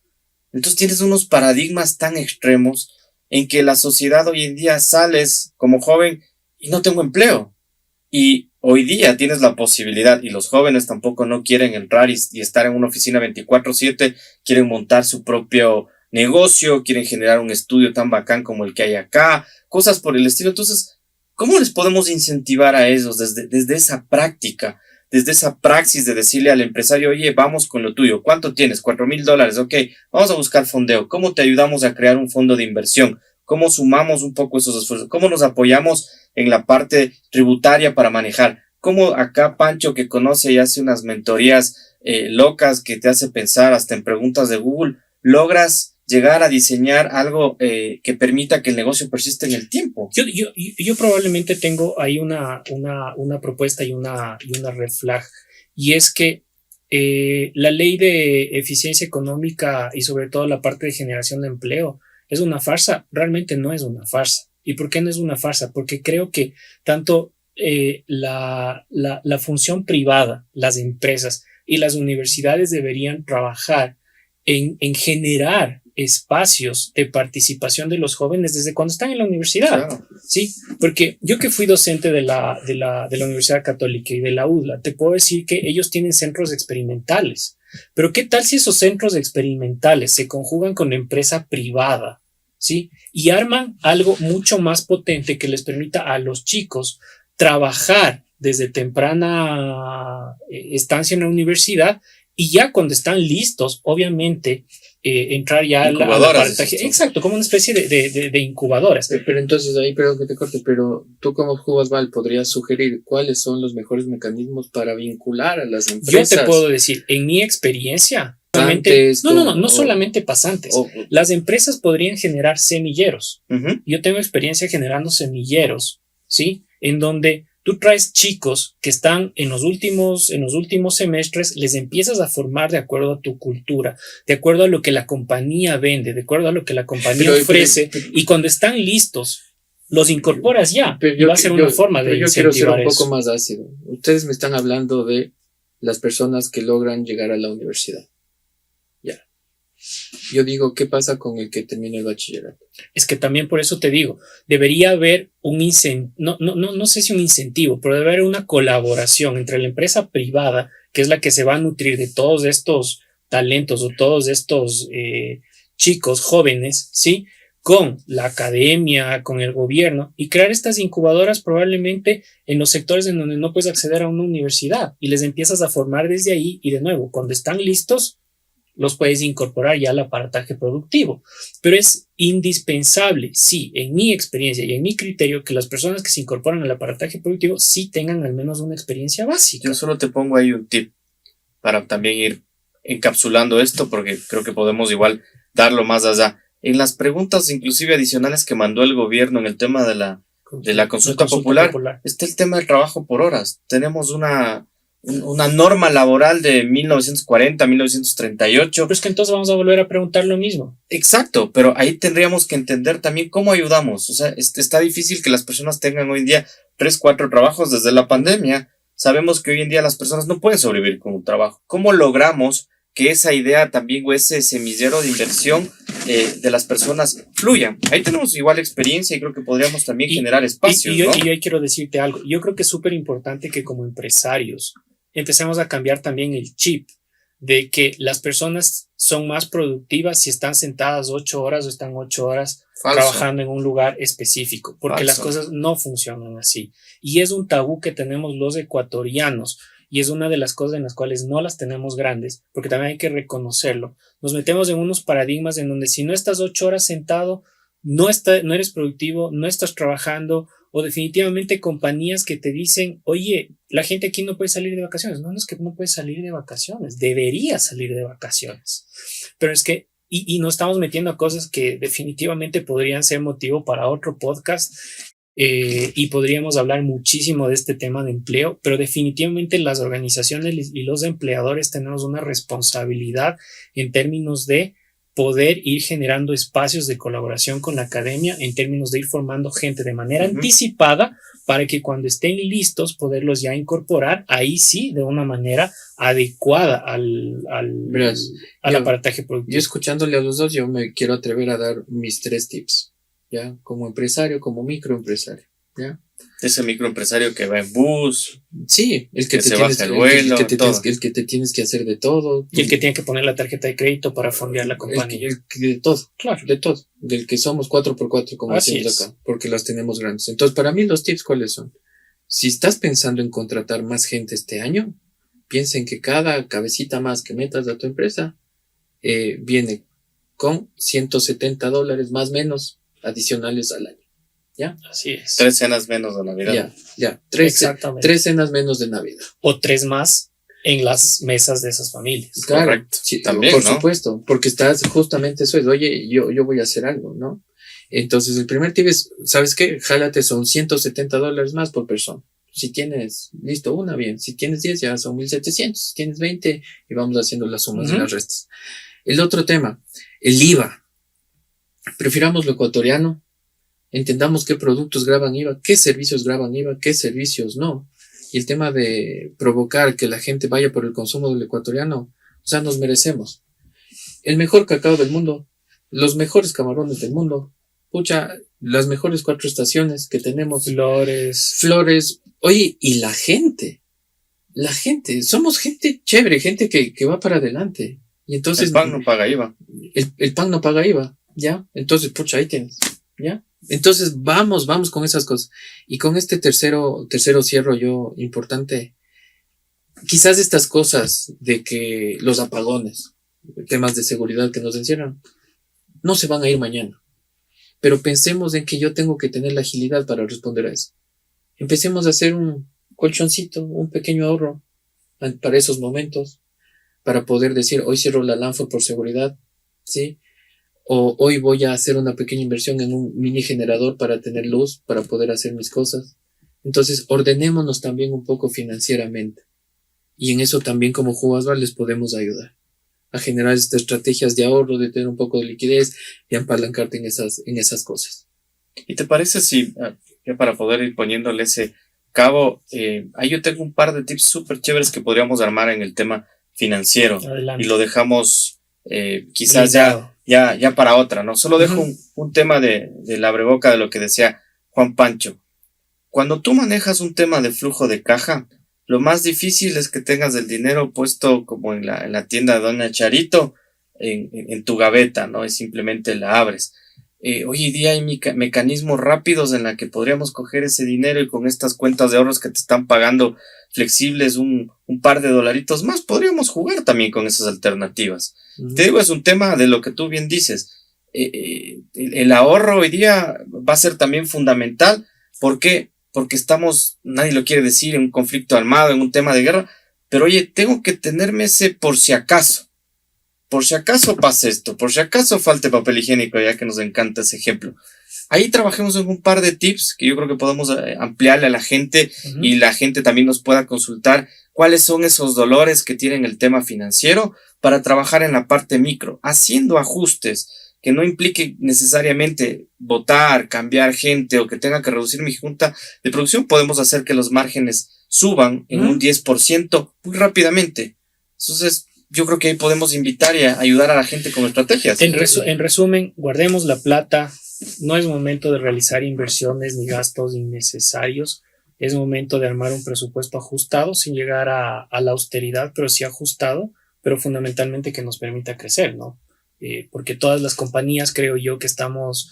Entonces tienes unos paradigmas tan extremos en que la sociedad hoy en día sales como joven y no tengo empleo. Y hoy día tienes la posibilidad, y los jóvenes tampoco no quieren entrar y estar en una oficina 24/7, quieren montar su propio negocio, quieren generar un estudio tan bacán como el que hay acá, cosas por el estilo. Entonces, ¿cómo les podemos incentivar a ellos desde esa práctica, desde esa praxis de decirle al empresario, oye, vamos con lo tuyo, ¿cuánto tienes? $4,000, ok, vamos a buscar fondeo, ¿cómo te ayudamos a crear un fondo de inversión? ¿Cómo sumamos un poco esos esfuerzos? ¿Cómo nos apoyamos en la parte tributaria para manejar? ¿Cómo acá Pancho, que conoce y hace unas mentorías locas que te hace pensar hasta en preguntas de Google, logras llegar a diseñar algo que permita que el negocio persista en el tiempo? Yo probablemente tengo ahí una propuesta y una red flag, y es que la ley de eficiencia económica y sobre todo la parte de generación de empleo es una farsa. Realmente no es una farsa. ¿Y por qué no es una farsa? Porque creo que tanto la función privada, las empresas y las universidades deberían trabajar en generar espacios de participación de los jóvenes desde cuando están en la universidad. Claro. Sí, porque yo que fui docente de la Universidad Católica y de la UDLA, te puedo decir que ellos tienen centros experimentales. Pero ¿qué tal si esos centros experimentales se conjugan con la empresa privada? ¿Sí? Y arman algo mucho más potente que les permita a los chicos trabajar desde temprana estancia en la universidad, y ya cuando están listos, obviamente, entrar ya a la parte. Exacto, como una especie de incubadoras. Pero entonces ahí, perdón que te corte, pero tú como Jubasval podrías sugerir cuáles son los mejores mecanismos para vincular a las empresas. Yo te puedo decir, en mi experiencia, no solamente pasantes. Las empresas podrían generar semilleros. Yo tengo experiencia generando semilleros, ¿sí? En donde tú traes chicos que están en los últimos semestres, les empiezas a formar de acuerdo a tu cultura, de acuerdo a lo que la compañía vende, de acuerdo a lo que la compañía ofrece, y cuando están listos, los incorporas ya. Va a ser una forma de incentivar. Yo quiero ser un poco más ácido. Ustedes me están hablando de las personas que logran llegar a la universidad. Ya. Yo digo, ¿qué pasa con el que termina el bachillerato? Es que también por eso te digo, debería haber un incentivo, no sé si un incentivo, pero debe haber una colaboración entre la empresa privada, que es la que se va a nutrir de todos estos talentos o todos estos chicos jóvenes, ¿sí? Con la academia, con el gobierno, y crear estas incubadoras probablemente en los sectores en donde no puedes acceder a una universidad, y les empiezas a formar desde ahí, y de nuevo, cuando están listos, los puedes incorporar ya al aparataje productivo. Pero es indispensable, sí, en mi experiencia y en mi criterio, que las personas que se incorporan al aparataje productivo sí tengan al menos una experiencia básica. Yo solo te pongo ahí un tip para también ir encapsulando esto, porque creo que podemos igual darlo más allá. En las preguntas inclusive adicionales que mandó el gobierno en el tema de la consulta popular está el tema del trabajo por horas. Tenemos una norma laboral de 1940, 1938. Pero es que entonces vamos a volver a preguntar lo mismo. Exacto, pero ahí tendríamos que entender también cómo ayudamos. O sea, está difícil que las personas tengan hoy en día 3, 4 trabajos desde la pandemia. Sabemos que hoy en día las personas no pueden sobrevivir con un trabajo. ¿Cómo logramos que esa idea también, o ese semillero de inversión, de las personas fluyan. Ahí tenemos igual experiencia y creo que podríamos también generar espacios, ¿no? Y yo quiero decirte algo. Yo creo que es súper importante que como empresarios empecemos a cambiar también el chip de que las personas son más productivas si están sentadas 8 horas o están 8 horas Falso. trabajando en un lugar específico, porque las cosas no funcionan así. Y es un tabú que tenemos los ecuatorianos. Y es una de las cosas en las cuales no las tenemos grandes, porque también hay que reconocerlo. Nos metemos en unos paradigmas en donde si no estás 8 horas sentado, no eres productivo, no estás trabajando, o definitivamente compañías que te dicen, oye, la gente aquí no puede salir de vacaciones. No, no es que no puedes salir de vacaciones, debería salir de vacaciones. Pero es que, y nos estamos metiendo a cosas que definitivamente podrían ser motivo para otro podcast. Y podríamos hablar muchísimo de este tema de empleo, pero definitivamente las organizaciones y los empleadores tenemos una responsabilidad en términos de poder ir generando espacios de colaboración con la academia, en términos de ir formando gente de manera anticipada para que cuando estén listos poderlos ya incorporar, ahí sí, de una manera adecuada al aparataje productivo. Yo escuchándole a los dos, yo me quiero atrever a dar mis 3 tips. ¿Ya? Como empresario, como microempresario, ¿ya? Ese microempresario que va en bus. Sí, el que se baja el vuelo, el que te tienes que hacer de todo. Y el que tiene que poner la tarjeta de crédito para fondear la compañía. De todo, claro. De todo. Del que somos 4x4, como decimos acá, porque las tenemos grandes. Entonces, para mí los tips, ¿cuáles son? Si estás pensando en contratar más gente este año, piensa en que cada cabecita más que metas a tu empresa viene con $170 más menos adicionales al año, ¿ya? Así es. 3 cenas menos de Navidad. Ya. 3 cenas menos de Navidad. O 3 más en las mesas de esas familias. Claro, correcto. Sí, también, por ¿no? supuesto, porque estás justamente eso es, oye, yo voy a hacer algo, ¿no? Entonces, el primer tip es, ¿sabes qué? Jálate, son $170 más por persona. Si tienes, listo, una, bien. Si tienes 10, ya son 1,700. Si tienes 20, y vamos haciendo las sumas y las restas. El otro tema, el IVA. Prefiramos lo ecuatoriano, entendamos qué productos graban IVA, qué servicios graban IVA, qué servicios no. Y el tema de provocar que la gente vaya por el consumo del ecuatoriano, o sea, nos merecemos el mejor cacao del mundo, los mejores camarones del mundo, pucha, las mejores 4 estaciones que tenemos, flores, oye, y la gente, somos gente chévere, gente que va para adelante. Y entonces el pan no paga IVA. El pan no paga IVA. ¿Ya? Entonces, pucha, ahí tienes, ¿ya? Entonces, vamos con esas cosas. Y con este tercero cierro yo, importante, quizás estas cosas de que los apagones, temas de seguridad que nos encierran, no se van a ir mañana. Pero pensemos en que yo tengo que tener la agilidad para responder a eso. Empecemos a hacer un colchoncito, un pequeño ahorro para esos momentos, para poder decir, hoy cierro la LANFO por seguridad, ¿sí? O hoy voy a hacer una pequeña inversión en un mini generador para tener luz, para poder hacer mis cosas. Entonces, ordenémonos también un poco financieramente. Y en eso también como Jubasval les podemos ayudar a generar estas estrategias de ahorro, de tener un poco de liquidez y apalancarte en esas cosas. ¿Y te parece si, ya para poder ir poniéndole ese cabo, ahí yo tengo un par de tips súper chéveres que podríamos armar en el tema financiero? Adelante. Y lo dejamos quizás ya para otra, ¿no? Solo dejo un tema de la abreboca de lo que decía Juan Pancho. Cuando tú manejas un tema de flujo de caja, lo más difícil es que tengas el dinero puesto como en la tienda de Doña Charito, en tu gaveta, ¿no? Y simplemente la abres. Hoy en día hay mecanismos rápidos en la que podríamos coger ese dinero y con estas cuentas de ahorros que te están pagando flexibles un par de dolaritos más, podríamos jugar también con esas alternativas. Te digo, es un tema de lo que tú bien dices. El ahorro hoy día va a ser también fundamental. ¿Por qué? Porque estamos, nadie lo quiere decir, en un conflicto armado, en un tema de guerra, pero oye, tengo que tenerme ese por si acaso pase esto, por si acaso falte papel higiénico, ya que nos encanta ese ejemplo. Ahí trabajemos en un par de tips que yo creo que podemos ampliarle a la gente y la gente también nos pueda consultar cuáles son esos dolores que tienen el tema financiero para trabajar en la parte micro, haciendo ajustes que no implique necesariamente votar, cambiar gente o que tenga que reducir mi junta de producción. Podemos hacer que los márgenes suban en un 10% muy rápidamente. Entonces, yo creo que ahí podemos invitar y ayudar a la gente con estrategias. En resumen, guardemos la plata. No es momento de realizar inversiones ni gastos innecesarios. Es momento de armar un presupuesto ajustado sin llegar a la austeridad, pero sí ajustado, pero fundamentalmente que nos permita crecer, ¿no? Porque todas las compañías, creo yo, que estamos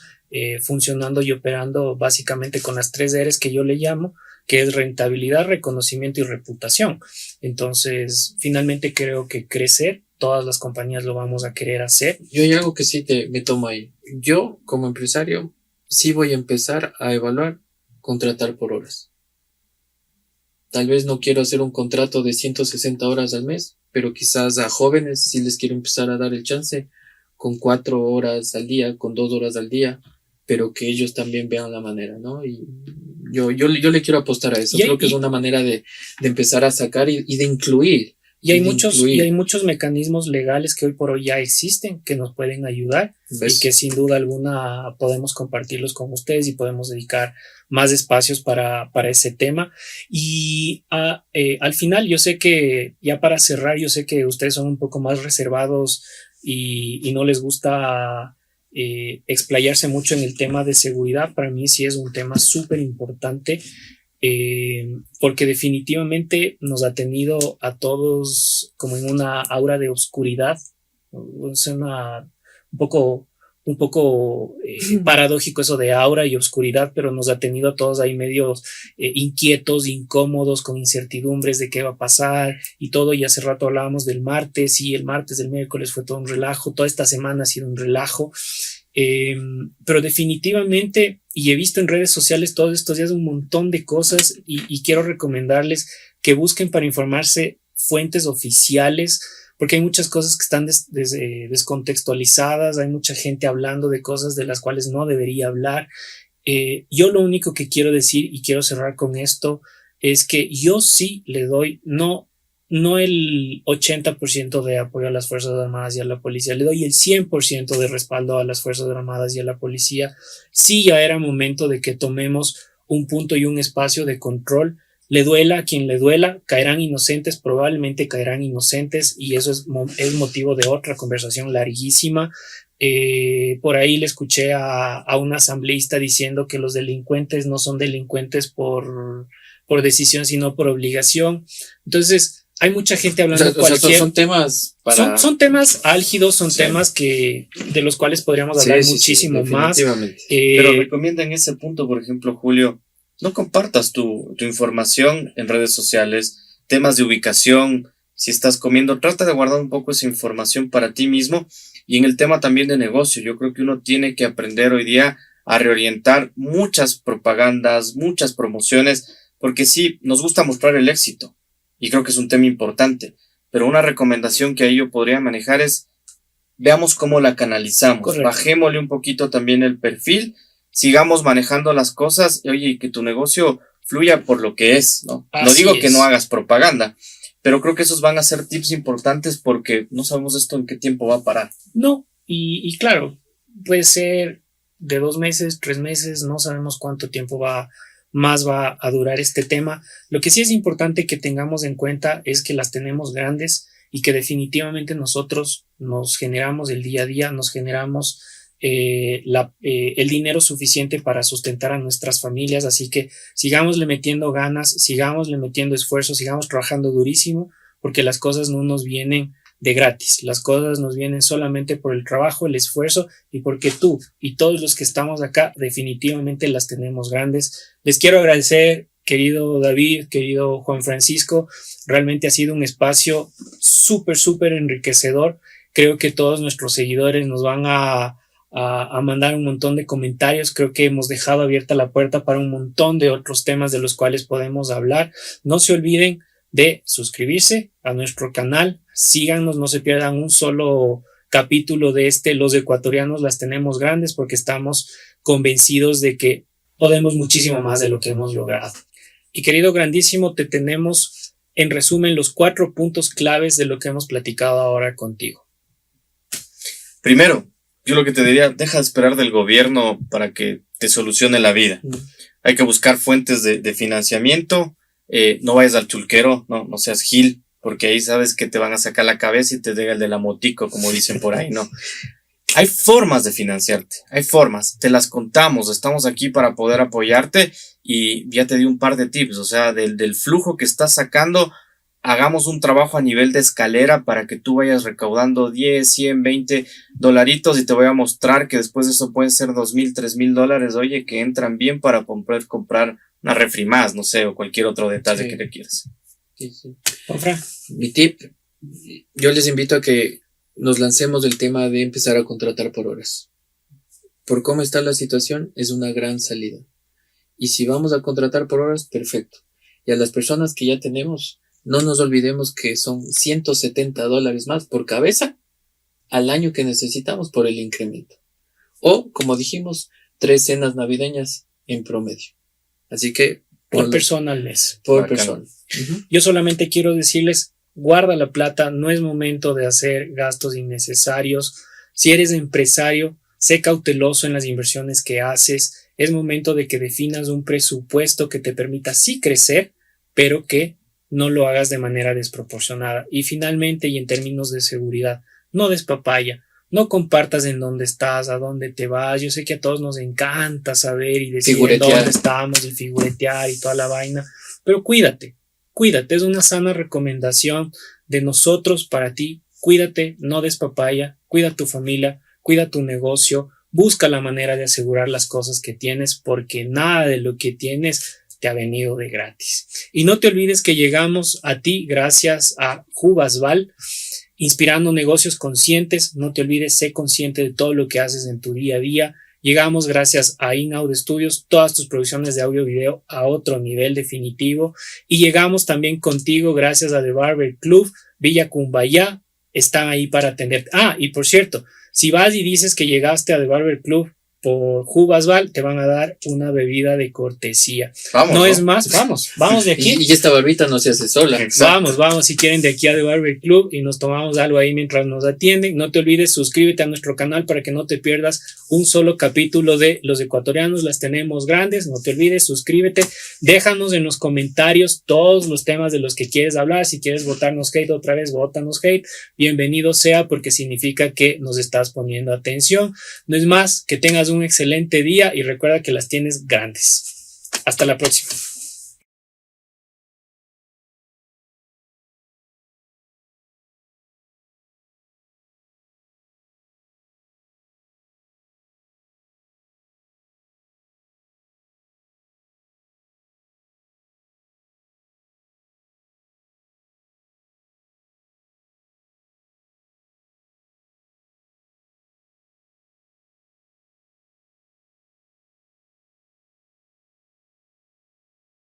funcionando y operando básicamente con las 3 R's que yo le llamo, que es rentabilidad, reconocimiento y reputación. Entonces, finalmente creo que crecer, todas las compañías lo vamos a querer hacer. Yo hay algo que sí me tomo ahí. Yo, como empresario, sí voy a empezar a evaluar contratar por horas. Tal vez no quiero hacer un contrato de 160 horas al mes, pero quizás a jóvenes sí les quiero empezar a dar el chance con 4 horas al día, con 2 horas al día, pero que ellos también vean la manera, ¿no? Y yo le quiero apostar a eso. Creo que es una manera de empezar a sacar y de incluir. Y hay muchos mecanismos legales que hoy por hoy ya existen que nos pueden ayudar. ¿Ves? Y que sin duda alguna podemos compartirlos con ustedes y podemos dedicar más espacios para ese tema. Y al final, yo sé que, ya para cerrar, yo sé que ustedes son un poco más reservados y no les gusta explayarse mucho en el tema de seguridad. Para mí sí es un tema súper importante. Porque definitivamente nos ha tenido a todos como en una aura de oscuridad. Es un poco paradójico eso de aura y oscuridad, pero nos ha tenido a todos ahí medios inquietos, incómodos, con incertidumbres de qué va a pasar y todo. Y hace rato hablábamos del martes, y el martes, el miércoles fue todo un relajo, toda esta semana ha sido un relajo. Pero definitivamente, y he visto en redes sociales todos estos días un montón de cosas, y quiero recomendarles que busquen para informarse fuentes oficiales, porque hay muchas cosas que están descontextualizadas, hay mucha gente hablando de cosas de las cuales no debería hablar. Yo lo único que quiero decir, y quiero cerrar con esto, es que yo sí le doy, no el 80% de apoyo a las Fuerzas Armadas y a la policía, le doy el 100% de respaldo a las Fuerzas Armadas y a la policía. Sí, ya era momento de que tomemos un punto y un espacio de control. Le duela a quien le duela, caerán inocentes, probablemente caerán inocentes, y eso es motivo de otra conversación larguísima. Por ahí le escuché a un asambleísta diciendo que los delincuentes no son delincuentes por decisión, sino por obligación. Entonces, hay mucha gente hablando son temas son temas álgidos, son temas de los cuales podríamos hablar muchísimo más. Pero recomienda en ese punto, por ejemplo, Julio, no compartas tu información en redes sociales, temas de ubicación. Si estás comiendo, trata de guardar un poco esa información para ti mismo. Y en el tema también de negocio, yo creo que uno tiene que aprender hoy día a reorientar muchas propagandas, muchas promociones, porque sí, nos gusta mostrar el éxito. Y creo que es un tema importante, pero una recomendación que ahí yo podría manejar es, veamos cómo la canalizamos. Correcto. Bajémosle un poquito también el perfil, sigamos manejando las cosas, y oye, que tu negocio fluya por lo que es, ¿no? No digo que no hagas propaganda, pero creo que esos van a ser tips importantes porque no sabemos esto en qué tiempo va a parar. No, y claro, puede ser de 2 meses, 3 meses, no sabemos cuánto tiempo más va a durar este tema. Lo que sí es importante que tengamos en cuenta es que las tenemos grandes y que definitivamente nosotros nos generamos el día a día, nos generamos el dinero suficiente para sustentar a nuestras familias, así que sigámosle metiendo ganas, sigámosle metiendo esfuerzo, sigamos trabajando durísimo, porque las cosas no nos vienen de gratis, las cosas nos vienen solamente por el trabajo, el esfuerzo, y porque tú y todos los que estamos acá definitivamente las tenemos grandes. Les quiero agradecer, querido David, querido Juan Francisco, realmente ha sido un espacio súper enriquecedor. Creo que todos nuestros seguidores nos van a mandar un montón de comentarios. Creo que hemos dejado abierta la puerta para un montón de otros temas de los cuales podemos hablar. No se olviden de suscribirse a nuestro canal, síganos, no se pierdan un solo capítulo de Los Ecuatorianos las tenemos grandes, porque estamos convencidos de que podemos muchísimo más de lo que hemos logrado. Y querido grandísimo, te tenemos en resumen los 4 puntos claves de lo que hemos platicado ahora contigo. Primero, yo lo que te diría, deja de esperar del gobierno para que te solucione la vida. Hay que buscar fuentes de financiamiento. No vayas al chulquero, no seas gil, porque ahí sabes que te van a sacar la cabeza y te llega el de la motico, como dicen por ahí, ¿no? Hay formas de financiarte, hay formas, te las contamos, estamos aquí para poder apoyarte y ya te di un par de tips, o sea, del flujo que estás sacando, hagamos un trabajo a nivel de escalera para que tú vayas recaudando 10, 100, 20 dolaritos y te voy a mostrar que después de eso pueden ser $2,000, $3,000, oye, que entran bien para poder comprar una refri más, no sé, o cualquier otro detalle que le quieras. Sí, sí. Ofra. Mi tip, yo les invito a que nos lancemos del tema de empezar a contratar por horas. Por cómo está la situación, es una gran salida. Y si vamos a contratar por horas, perfecto. Y a las personas que ya tenemos, no nos olvidemos que son $170 más por cabeza al año que necesitamos por el incremento. O, como dijimos, 3 cenas navideñas en promedio. Así que... Por persona al mes. Por Bacán. persona. Yo solamente quiero decirles, guarda la plata, no es momento de hacer gastos innecesarios. Si eres empresario, sé cauteloso en las inversiones que haces. Es momento de que definas un presupuesto que te permita sí crecer, pero que no lo hagas de manera desproporcionada. Y finalmente, y en términos de seguridad, no des papaya. No compartas en dónde estás, a dónde te vas. Yo sé que a todos nos encanta saber y decir dónde estamos y figuretear y toda la vaina, pero cuídate, es una sana recomendación de nosotros para ti. Cuídate, no des papaya, cuida tu familia, cuida tu negocio, busca la manera de asegurar las cosas que tienes, porque nada de lo que tienes te ha venido de gratis. Y no te olvides que llegamos a ti gracias a Jubasval, inspirando negocios conscientes. No te olvides, sé consciente de todo lo que haces en tu día a día. Llegamos gracias a InAudio Studios, todas tus producciones de audio y video a otro nivel definitivo. Y llegamos también contigo gracias a The Barber Club, Villa Cumbayá, están ahí para atenderte. Ah, y por cierto, si vas y dices que llegaste a The Barber Club por Jubasval, te van a dar una bebida de cortesía. Vamos, no es más, vamos de aquí. Y esta barbita no se hace sola. Vamos, si quieren de aquí a The Barber Club y nos tomamos algo ahí mientras nos atienden. No te olvides, suscríbete a nuestro canal para que no te pierdas un solo capítulo de Los Ecuatorianos las tenemos grandes. No te olvides, suscríbete, déjanos en los comentarios todos los temas de los que quieres hablar. Si quieres votarnos hate otra vez, votanos hate, bienvenido sea, porque significa que nos estás poniendo atención. No es más, que tengas un excelente día y recuerda que las tienes grandes. Hasta la próxima.